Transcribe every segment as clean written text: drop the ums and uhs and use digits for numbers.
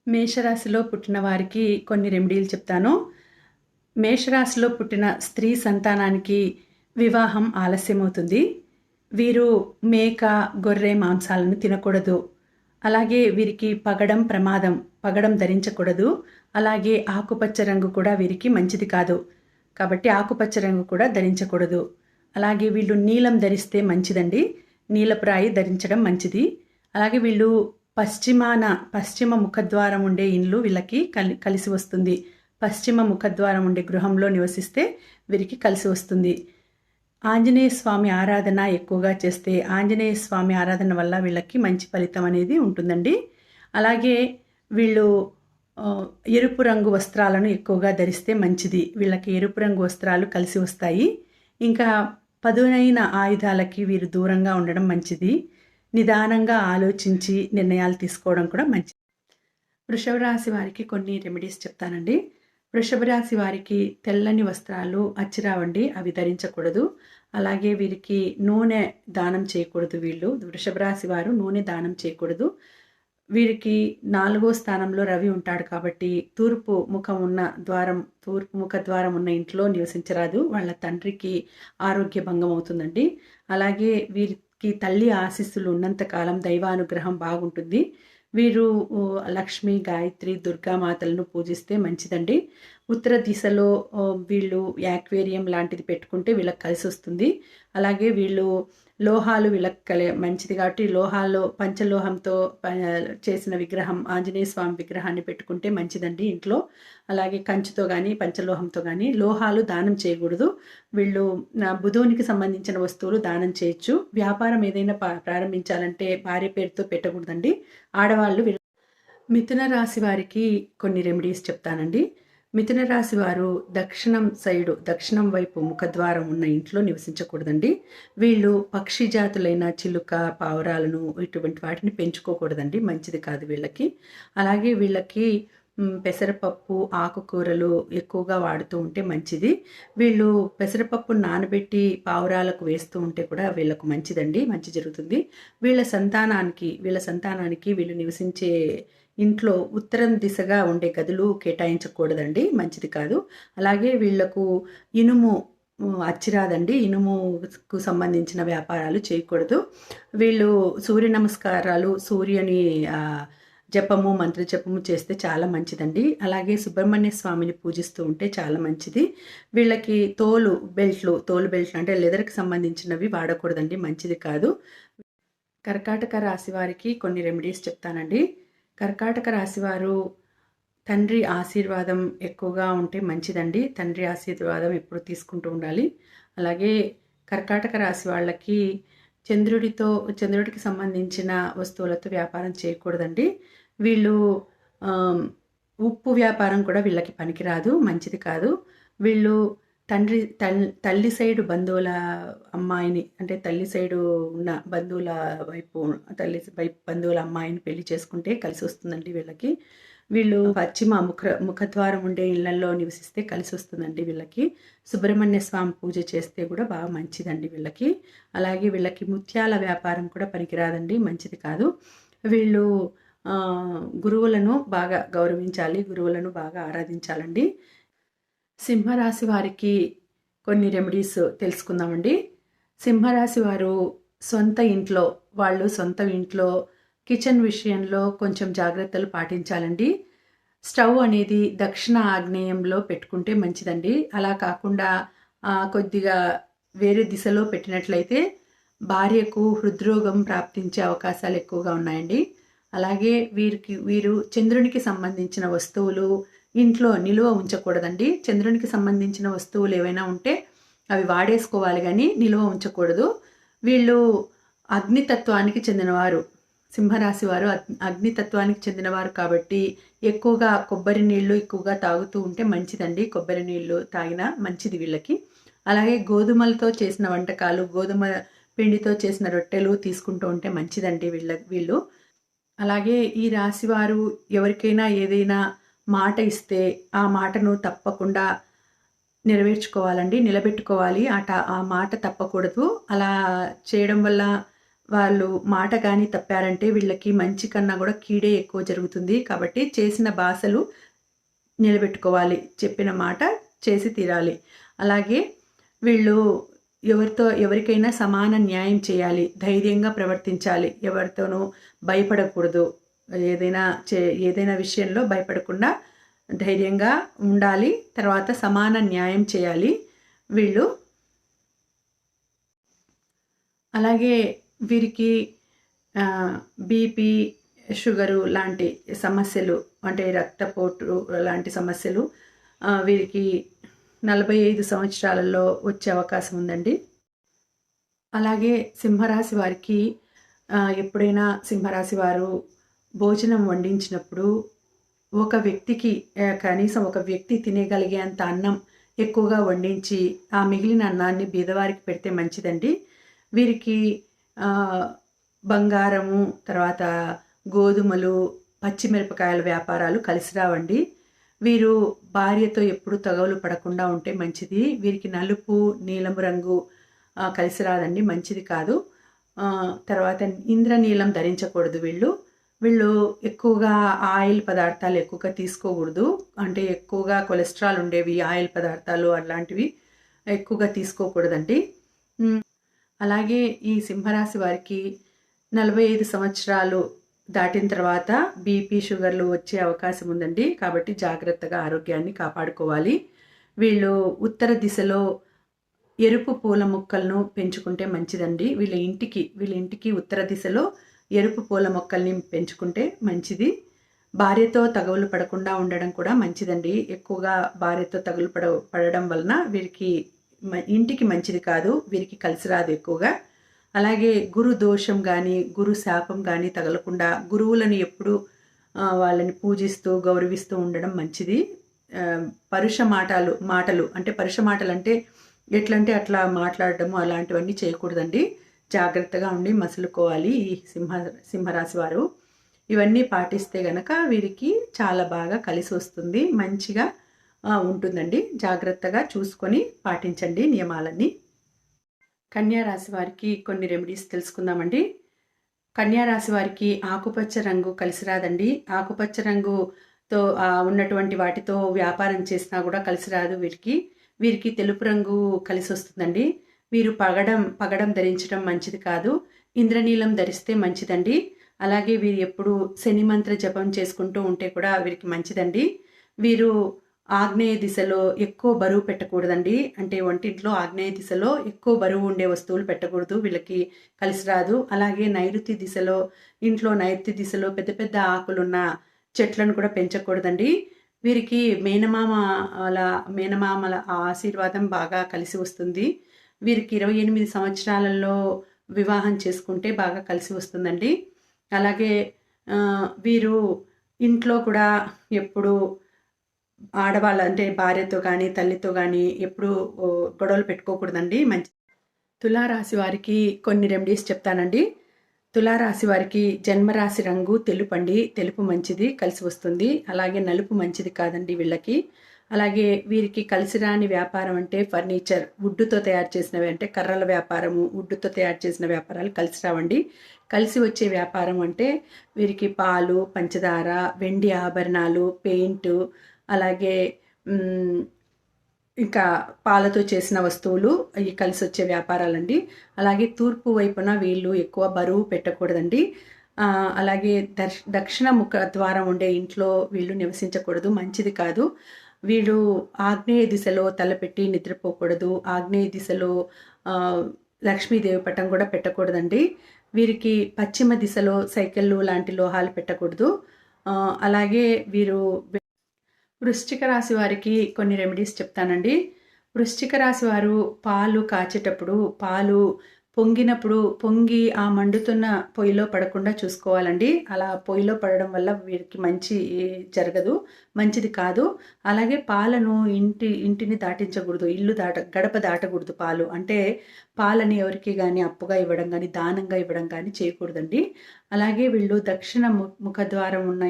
మేషరాశిలో పుట్టిన వారికి కొన్ని రెమెడీలు చెప్తాను. మేషరాశిలో పుట్టిన స్త్రీ సంతానానికి వివాహం ఆలస్యమవుతుంది. వీరు మేక, గొర్రె మాంసాలను తినకూడదు. అలాగే వీరికి పగడం ప్రమాదం. పగడం ధరించకూడదు. అలాగే ఆకుపచ్చ రంగు కూడా వీరికి మంచిది కాదు. కాబట్టి ఆకుపచ్చ రంగు కూడా ధరించకూడదు. అలాగే వీళ్ళు నీలం ధరిస్తే మంచిదండి. నీలపు రాయి ధరించడం మంచిది. అలాగే వీళ్ళు పశ్చిమ ముఖద్వారం ఉండే ఇండ్లు వీళ్ళకి కలిసి వస్తుంది. పశ్చిమ ముఖద్వారం ఉండే గృహంలో నివసిస్తే వీరికి కలిసి వస్తుంది. ఆంజనేయ స్వామి ఆరాధన ఎక్కువగా చేస్తే ఆంజనేయ స్వామి ఆరాధన వల్ల వీళ్ళకి మంచి ఫలితం అనేది ఉంటుందండి. అలాగే వీళ్ళు ఎరుపు రంగు వస్త్రాలను ఎక్కువగా ధరిస్తే మంచిది. వీళ్ళకి ఎరుపు రంగు వస్త్రాలు కలిసి వస్తాయి. ఇంకా పదునైన ఆయుధాలకి వీరు దూరంగా ఉండడం మంచిది. నిదానంగా ఆలోచించి నిర్ణయాలు తీసుకోవడం కూడా మంచిది. వృషభ రాశి వారికి కొన్ని రెమెడీస్ చెప్తానండి. వృషభ రాశి వారికి తెల్లని వస్త్రాలు అచ్చిరావండి, అవి ధరించకూడదు. అలాగే వీరికి నూనె దానం చేయకూడదు. వీళ్ళు వృషభ రాశి వారు నూనె దానం చేయకూడదు. వీరికి 4వ స్థానంలో రవి ఉంటాడు కాబట్టి తూర్పు ముఖ ద్వారం ఉన్న ఇంట్లో నివసించరాదు. వాళ్ళ తండ్రికి ఆరోగ్య భంగం అవుతుందండి. అలాగే వీరికి తల్లి ఆశీస్సులు ఉన్నంతకాలం దైవానుగ్రహం బాగుంటుంది. వీరు లక్ష్మి, గాయత్రి, దుర్గామాతలను పూజిస్తే మంచిదండి. ఉత్తర దిశలో వీళ్ళు యాక్వేరియం లాంటిది పెట్టుకుంటే వీళ్ళకి కలిసి వస్తుంది. అలాగే వీళ్ళు లోహాలు వీళ్ళకి మంచిది కాబట్టి పంచలోహంతో చేసిన విగ్రహం, ఆంజనేయ స్వామి విగ్రహాన్ని పెట్టుకుంటే మంచిదండి ఇంట్లో. అలాగే కంచుతో కానీ పంచలోహంతో కానీ లోహాలు దానం చేయకూడదు. వీళ్ళు బుధునికి సంబంధించిన వస్తువులు దానం చేయొచ్చు. వ్యాపారం ఏదైనా ప్రారంభించాలంటే భార్య పేరుతో పెట్టకూడదండి. ఆడవాళ్ళు మిథున రాశి వారికి కొన్ని రెమెడీస్ చెప్తానండి. మిథున రాశి వారు దక్షిణం వైపు ముఖద్వారం ఉన్న ఇంట్లో నివసించకూడదండి. వీళ్ళు పక్షి జాతులైన చిలుక, పావురాలను ఇటువంటి వాటిని పెంచుకోకూడదండి, మంచిది కాదు వీళ్ళకి. అలాగే వీళ్ళకి పెసరపప్పు, ఆకుకూరలు ఎక్కువగా వాడుతూ ఉంటే మంచిది. వీళ్ళు పెసరపప్పు నానబెట్టి పావురాలకు వేస్తూ ఉంటే కూడా వీళ్ళకు మంచిదండి, మంచి జరుగుతుంది. వీళ్ళ సంతానానికి వీళ్ళు నివసించే ఇంట్లో ఉత్తరం దిశగా ఉండే గదులు కేటాయించకూడదండి, మంచిది కాదు. అలాగే వీళ్లకు ఇనుము అచ్చిరాదండి. ఇనుముకు సంబంధించిన వ్యాపారాలు చేయకూడదు. వీళ్ళు సూర్య నమస్కారాలు, సూర్యుని జపము, మంత్ర జపము చేస్తే చాలా మంచిదండి. అలాగే సుబ్రహ్మణ్య స్వామిని పూజిస్తూ ఉంటే చాలా మంచిది. వీళ్ళకి తోలు బెల్ట్లు అంటే లెదర్కి సంబంధించినవి వాడకూడదండి, మంచిది కాదు. కర్కాటక రాశి వారికి కొన్ని రెమెడీస్ చెప్తానండి. కర్కాటక రాశివారు తండ్రి ఆశీర్వాదం ఎక్కువగా ఉంటే మంచిదండి. తండ్రి ఆశీర్వాదం ఎప్పుడు తీసుకుంటూ ఉండాలి. అలాగే కర్కాటక రాశి వాళ్ళకి చంద్రుడికి సంబంధించిన వస్తువులతో వ్యాపారం చేయకూడదండి. వీళ్ళు ఉప్పు వ్యాపారం కూడా వీళ్ళకి పనికిరాదు, మంచిది కాదు. వీళ్ళు తల్లి సైడు బంధువుల అమ్మాయిని, అంటే తల్లి సైడు ఉన్న బంధువుల బంధువుల అమ్మాయిని పెళ్లి చేసుకుంటే కలిసి వస్తుందండి వీళ్ళకి. వీళ్ళు పశ్చిమ ముఖద్వారం ఉండే ఇళ్లలో నివసిస్తే కలిసి వస్తుందండి వీళ్ళకి. సుబ్రహ్మణ్య స్వామి పూజ చేస్తే కూడా బాగా మంచిదండి వీళ్ళకి. అలాగే వీళ్ళకి ముత్యాల వ్యాపారం కూడా పనికిరాదండి, మంచిది కాదు. వీళ్ళు గురువులను బాగా గౌరవించాలి, గురువులను బాగా ఆరాధించాలండి. సింహరాశి వారికి కొన్ని రెమెడీస్ తెలుసుకుందామండి. సింహరాశి వారు సొంత ఇంట్లో కిచెన్ విషయంలో కొంచెం జాగ్రత్తలు పాటించాలండి. స్టవ్ అనేది దక్షిణ ఆగ్నేయంలో పెట్టుకుంటే మంచిదండి. అలా కాకుండా కొద్దిగా వేరే దిశలో పెట్టినట్లయితే భార్యకు హృద్రోగం ప్రాప్తించే అవకాశాలు ఎక్కువగా ఉన్నాయండి. అలాగే వీరు చంద్రునికి సంబంధించిన వస్తువులు ఇంట్లో నిలువ ఉంచకూడదండి. చంద్రునికి సంబంధించిన వస్తువులు ఏవైనా ఉంటే అవి వాడేసుకోవాలి కానీ నిలువ ఉంచకూడదు. వీళ్ళు అగ్నితత్వానికి చెందినవారు, సింహరాశి వారు అగ్నితత్వానికి చెందినవారు కాబట్టి ఎక్కువగా కొబ్బరి నీళ్లు ఎక్కువగా తాగుతూ ఉంటే మంచిదండి. కొబ్బరి నీళ్లు తాగినా మంచిది వీళ్ళకి. అలాగే గోధుమలతో చేసిన వంటకాలు, గోధుమ పిండితో చేసిన రొట్టెలు తీసుకుంటూ ఉంటే మంచిదండి వీళ్ళు. అలాగే ఈ రాశి వారు ఎవరికైనా ఏదైనా మాట ఇస్తే ఆ మాటను తప్పకుండా నెరవేర్చుకోవాలండి, నిలబెట్టుకోవాలి. ఆ మాట తప్పకూడదు. అలా చేయడం వల్ల వాళ్ళు మాట కానీ తప్పారంటే వీళ్ళకి మంచి కన్నా కూడా కీడే ఎక్కువ జరుగుతుంది. కాబట్టి చేసిన భాషలు నిలబెట్టుకోవాలి. చెప్పిన మాట చేసి తీరాలి. అలాగే వీళ్ళు ఎవరికైనా సమాన న్యాయం చేయాలి. ధైర్యంగా ప్రవర్తించాలి. ఎవరితోనూ భయపడకూడదు. ఏదైనా విషయంలో భయపడకుండా ధైర్యంగా ఉండాలి. తర్వాత సమాన న్యాయం చేయాలి వీళ్ళు. అలాగే వీరికి బీపీ, షుగరు లాంటి సమస్యలు, అంటే రక్తపోటు లాంటి సమస్యలు వీరికి 45 సంవత్సరాలలో వచ్చే అవకాశం ఉందండి. అలాగే సింహరాశి వారికి ఎప్పుడైనా సింహరాశి వారు భోజనం వండించినప్పుడు ఒక వ్యక్తికి కనీసం ఒక వ్యక్తి తినగలిగేంత అన్నం ఎక్కువగా వండించి ఆ మిగిలిన అన్నాన్ని బీదవారికి పెడితే మంచిదండి. వీరికి బంగారము, తర్వాత గోధుమలు, పచ్చిమిరపకాయల వ్యాపారాలు కలిసి రావండి. వీరు భార్యతో ఎప్పుడు తగవులు పడకుండా ఉంటే మంచిది. వీరికి నలుపు, నీలము రంగు కలిసి రాదండి, మంచిది కాదు. తర్వాత ఇంద్రనీలం ధరించకూడదు వీళ్ళు ఎక్కువగా ఆయిల్ పదార్థాలు ఎక్కువగా తీసుకోకూడదు. అంటే ఎక్కువగా కొలెస్ట్రాల్ ఉండేవి ఆయిల్ పదార్థాలు అలాంటివి ఎక్కువగా తీసుకోకూడదండి. అలాగే ఈ సింహరాశి వారికి 45 సంవత్సరాలు దాటిన తర్వాత బీపీ, షుగర్లు వచ్చే అవకాశం ఉందండి. కాబట్టి జాగ్రత్తగా ఆరోగ్యాన్ని కాపాడుకోవాలి. వీళ్ళు ఉత్తర దిశలో ఎరుపు పూల మొక్కలను పెంచుకుంటే మంచిదండి. వీళ్ళ ఇంటికి ఉత్తర దిశలో ఎరుపు పూల మొక్కల్ని పెంచుకుంటే మంచిది. భార్యతో తగువులు పడకుండా ఉండడం కూడా మంచిదండి. ఎక్కువగా భార్యతో తగులు పడడం వలన వీరికి ఇంటికి మంచిది కాదు, వీరికి కలిసి రాదు ఎక్కువగా. అలాగే గురు దోషం కానీ గురు శాపం కానీ తగలకుండా గురువులను ఎప్పుడు వాళ్ళని పూజిస్తూ గౌరవిస్తూ ఉండడం మంచిది. పరుష మాటలు అంటే ఎట్లంటే అట్లా మాట్లాడటము అలాంటివన్నీ చేయకూడదండి. జాగ్రత్తగా ఉండి మసులుకోవాలి ఈ సింహరాశి వారు. ఇవన్నీ పాటిస్తే గనక వీరికి చాలా బాగా కలిసి వస్తుంది, మంచిగా ఉంటుందండి. జాగ్రత్తగా చూసుకొని పాటించండి నియమాలన్నీ. కన్యారాశి వారికి కొన్ని రెమెడీస్ తెలుసుకుందామండి. కన్యారాశి వారికి ఆకుపచ్చ రంగు కలిసి రాదండి. ఆకుపచ్చ రంగుతో ఉన్నటువంటి వాటితో వ్యాపారం చేసినా కూడా కలిసి రాదు వీరికి తెలుపు రంగు కలిసి వస్తుందండి. వీరు పగడం ధరించడం మంచిది కాదు. ఇంద్రనీలం ధరిస్తే మంచిదండి. అలాగే వీరు ఎప్పుడు శని మంత్ర జపం చేసుకుంటూ ఉంటే కూడా వీరికి మంచిదండి. వీరు ఆగ్నేయ దిశలో ఎక్కువ బరువు పెట్టకూడదండి. అంటే వంటింట్లో ఆగ్నేయ దిశలో ఎక్కువ బరువు ఉండే వస్తువులు పెట్టకూడదు, వీళ్ళకి కలిసి రాదు. అలాగే నైరుతి దిశలో పెద్ద పెద్ద ఆకులున్న చెట్లను కూడా పెంచకూడదండి. వీరికి మేనమామల ఆశీర్వాదం బాగా కలిసి వస్తుంది. వీరికి 28 సంవత్సరాలలో వివాహం చేసుకుంటే బాగా కలిసి వస్తుందండి. అలాగే వీరు ఇంట్లో కూడా ఎప్పుడు ఆడవాళ్ళ అంటే భార్యతో కానీ తల్లితో కానీ ఎప్పుడు గొడవలు పెట్టుకోకూడదండి. తులారాశి వారికి కొన్ని రెమెడీస్ చెప్తానండి. తులారాశి వారికి జన్మరాశి రంగు తెలుపండి. తెలుపు మంచిది, కలిసి వస్తుంది. అలాగే నలుపు మంచిది కాదండి వీళ్ళకి. అలాగే వీరికి కలిసి రాని వ్యాపారం అంటే ఫర్నిచర్, వుడ్డుతో తయారు చేసినవి, అంటే కర్రల వ్యాపారము, వుడ్డుతో తయారు చేసిన వ్యాపారాలు కలిసి రావండి. కలిసి వచ్చే వ్యాపారం అంటే వీరికి పాలు, పంచదార, వెండి ఆభరణాలు, పెయింటు, అలాగే ఇంకా పాలతో చేసిన వస్తువులు అవి కలిసి వచ్చే వ్యాపారాలండి. అలాగే తూర్పు వైపున వీళ్ళు ఎక్కువ బరువు పెట్టకూడదండి. అలాగే దక్షిణ ముఖ ద్వారం ఉండే ఇంట్లో వీళ్ళు నివసించకూడదు, మంచిది కాదు. వీళ్ళు ఆగ్నేయ దిశలో తలపెట్టి నిద్రపోకూడదు. ఆగ్నేయ దిశలో లక్ష్మీదేవి పటం కూడా పెట్టకూడదండి. వీరికి పశ్చిమ దిశలో సైకిళ్ళు లాంటి లోహాలు పెట్టకూడదు. అలాగే వీరు వృశ్చిక రాశి వారికి కొన్ని రెమెడీస్ చెప్తానండి. వృశ్చిక రాశి వారు పాలు కాచేటప్పుడు పాలు పొంగి ఆ మండుతున్న పొయ్యిలో పడకుండా చూసుకోవాలండి. అలా పొయ్యిలో పడడం వల్ల వీరికి మంచి జరగదు, మంచిది కాదు. అలాగే పాలను ఇంటిని దాటించకూడదు, గడప దాటకూడదు. పాలు అంటే పాలని ఎవరికి కానీ అప్పుగా ఇవ్వడం కానీ దానంగా ఇవ్వడం కానీ చేయకూడదండి. అలాగే వీళ్ళు దక్షిణ ముఖద్వారం ఉన్న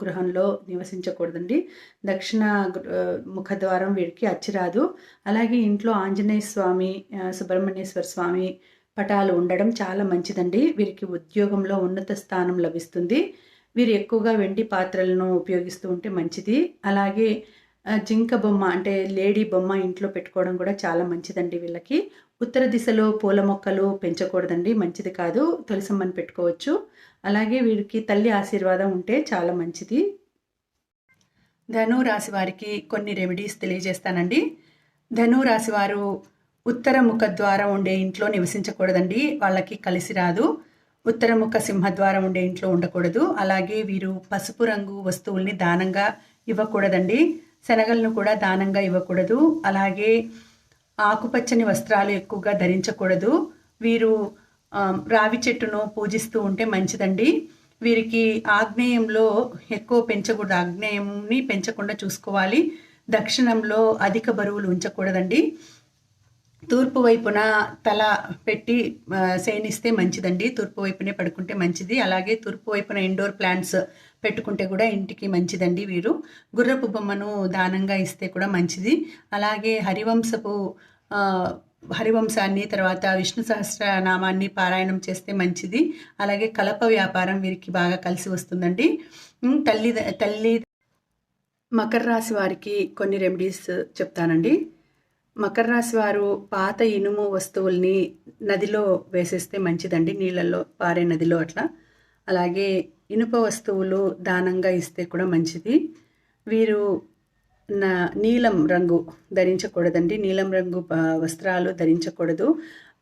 గృహంలో నివసించకూడదండి. దక్షిణ ముఖద్వారం వీరికి అచ్చిరాదు. అలాగే ఇంట్లో ఆంజనేయ స్వామి, సుబ్రహ్మణ్యేశ్వర స్వామి పటాలు ఉండడం చాలా మంచిదండి. వీరికి ఉద్యోగంలో ఉన్నత స్థానం లభిస్తుంది. వీరు ఎక్కువగా వెండి పాత్రలను ఉపయోగిస్తూ ఉంటే మంచిది. అలాగే జింక బొమ్మ అంటే లేడీ బొమ్మ ఇంట్లో పెట్టుకోవడం కూడా చాలా మంచిదండి వీళ్ళకి. ఉత్తర దిశలో పూల మొక్కలు పెంచకూడదండి, మంచిది కాదు. తులసమ్మని పెట్టుకోవచ్చు. అలాగే వీరికి తల్లి ఆశీర్వాదం ఉంటే చాలా మంచిది. ధను రాశి వారికి కొన్ని రెమెడీస్ తెలియజేస్తానండి. ధను రాశి వారు ఉత్తర ముఖ ద్వారం ఉండే ఇంట్లో నివసించకూడదండి, వాళ్ళకి కలిసి రాదు. ఉత్తర ముఖ సింహద్వారం ఉండే ఇంట్లో ఉండకూడదు. అలాగే వీరు పసుపు రంగు వస్తువుల్ని దానంగా ఇవ్వకూడదండి. శనగలను కూడా దానంగా ఇవ్వకూడదు. అలాగే ఆకుపచ్చని వస్త్రాలు ఎక్కువగా ధరించకూడదు. వీరు రావి చెట్టును పూజిస్తూ ఉంటే మంచిదండి. వీరికి ఆగ్నేయంలో ఎక్కువ పెంచకూడదు, ఆగ్నేయంని పెంచకుండా చూసుకోవాలి. దక్షిణంలో అధిక బరువులు ఉంచకూడదండి. తూర్పు వైపున తల పెట్టి శయనిస్తే మంచిదండి. తూర్పు వైపునే పడుకుంటే మంచిది. అలాగే తూర్పు వైపున ఇండోర్ ప్లాంట్స్ పెట్టుకుంటే కూడా ఇంటికి మంచిదండి. వీరు గుర్రపు బొమ్మను దానంగా ఇస్తే కూడా మంచిది. అలాగే హరివంశాన్ని తర్వాత విష్ణు సహస్రనామాన్ని పారాయణం చేస్తే మంచిది. అలాగే కలప వ్యాపారం వీరికి బాగా కలిసి వస్తుందండి. తల్లి మకర రాశి వారికి కొన్ని రెమెడీస్ చెప్తానండి. మకర రాశి వారు పాత ఇనుము వస్తువుల్ని నదిలో వేసేస్తే మంచిదండి, నీళ్ళల్లో పారే నదిలో అట్లా. అలాగే ఇనుప వస్తువులు దానంగా ఇస్తే కూడా మంచిది. వీరు నీలం రంగు ధరించకూడదండి, నీలం రంగు వస్త్రాలు ధరించకూడదు.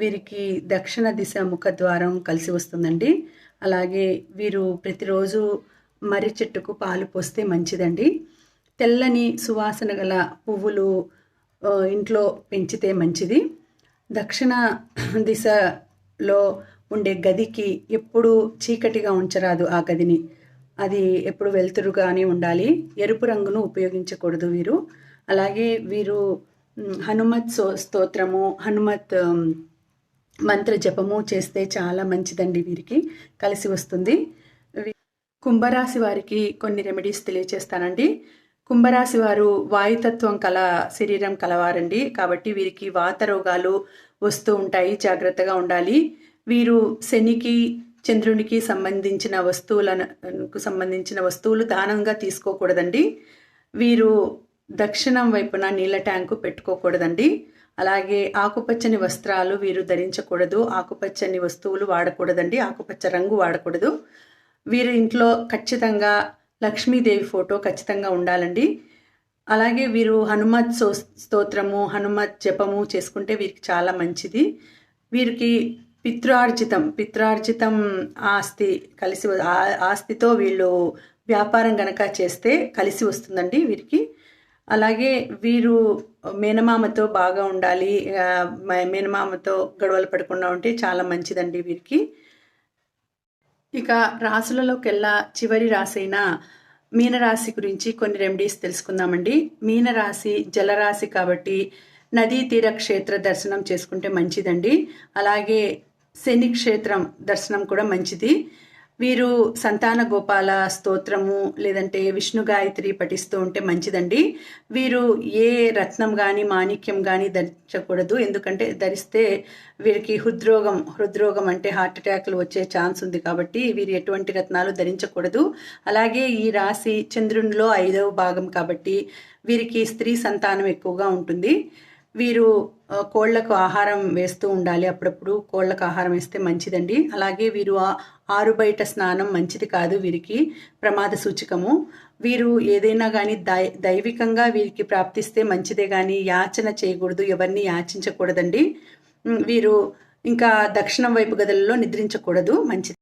వీరికి దక్షిణ దిశ ముఖద్వారం కలిసి వస్తుందండి. అలాగే వీరు ప్రతిరోజు మర్రి చెట్టుకు పాలు పోస్తే మంచిదండి. తెల్లని సువాసన గల పువ్వులు ఇంట్లో పెంచితే మంచిది. దక్షిణ దిశలో ఉండే గదికి ఎప్పుడు చీకటిగా ఉంచరాదు, ఆ గదిని. అది ఎప్పుడు వెలుతురుగానే ఉండాలి. ఎరుపు రంగును ఉపయోగించకూడదు వీరు. అలాగే వీరు హనుమత్ స్తోత్రము, హనుమత్ మంత్ర జపము చేస్తే చాలా మంచిదండి, వీరికి కలిసి వస్తుంది. కుంభరాశి వారికి కొన్ని రెమెడీస్ తెలియచేస్తానండి. కుంభరాశి వారు వాయుతత్వం కల శరీరం కలవారండి, కాబట్టి వీరికి వాత రోగాలు వస్తూ ఉంటాయి, జాగ్రత్తగా ఉండాలి. వీరు శనికి చంద్రునికి సంబంధించిన వస్తువులు దానంగా తీసుకోకూడదండి. వీరు దక్షిణం వైపున నీళ్ళ ట్యాంకు పెట్టుకోకూడదండి. అలాగే ఆకుపచ్చని వస్త్రాలు వీరు ధరించకూడదు, ఆకుపచ్చని వస్తువులు వాడకూడదండి, ఆకుపచ్చ రంగు వాడకూడదు. వీరి ఇంట్లో ఖచ్చితంగా లక్ష్మీదేవి ఫోటో ఖచ్చితంగా ఉండాలండి. అలాగే వీరు హనుమత్ స్తోత్రము, హనుమత్ జపము చేసుకుంటే వీరికి చాలా మంచిది. వీరికి పిత్రార్జితం ఆస్తి కలిసి, ఆస్తితో వీళ్ళు వ్యాపారం గనక చేస్తే కలిసి వస్తుందండి వీరికి. అలాగే వీరు మేనమామతో బాగా ఉండాలి, మేనమామతో గొడవలు పడకుండా ఉంటే చాలా మంచిదండి వీరికి. ఇక రాశులలోకెల్లా చివరి రాశి అయిన మీనరాశి గురించి కొన్ని రెమెడీస్ తెలుసుకుందామండి. మీనరాశి జలరాశి కాబట్టి నదీ తీర క్షేత్ర దర్శనం చేసుకుంటే మంచిదండి. అలాగే శని క్షేత్రం దర్శనం కూడా మంచిది. వీరు సంతాన గోపాల స్తోత్రము లేదంటే విష్ణు గాయత్రి పఠిస్తూ ఉంటే మంచిదండి. వీరు ఏ రత్నం కానీ మాణిక్యం కానీ ధరించకూడదు, ఎందుకంటే ధరిస్తే వీరికి హృద్రోగం అంటే హార్ట్ అటాక్లు వచ్చే ఛాన్స్ ఉంది, కాబట్టి వీరు ఎటువంటి రత్నాలు ధరించకూడదు. అలాగే ఈ రాశి చంద్రునిలో 5వ భాగం కాబట్టి వీరికి స్త్రీ సంతానం ఎక్కువగా ఉంటుంది. వీరు కోళ్లకు ఆహారం వేస్తూ ఉండాలి, అప్పుడప్పుడు కోళ్లకు ఆహారం వేస్తే మంచిదండి. అలాగే వీరు ఆరు బయట స్నానం మంచిది కాదు, వీరికి ప్రమాద సూచకము. వీరు ఏదైనా కానీ దైవికంగా వీరికి ప్రాప్తిస్తే మంచిదే కానీ యాచన చేయకూడదు, ఎవరిని యాచించకూడదండి. వీరు ఇంకా దక్షిణం వైపు గదులలో నిద్రించకూడదు, మంచిది.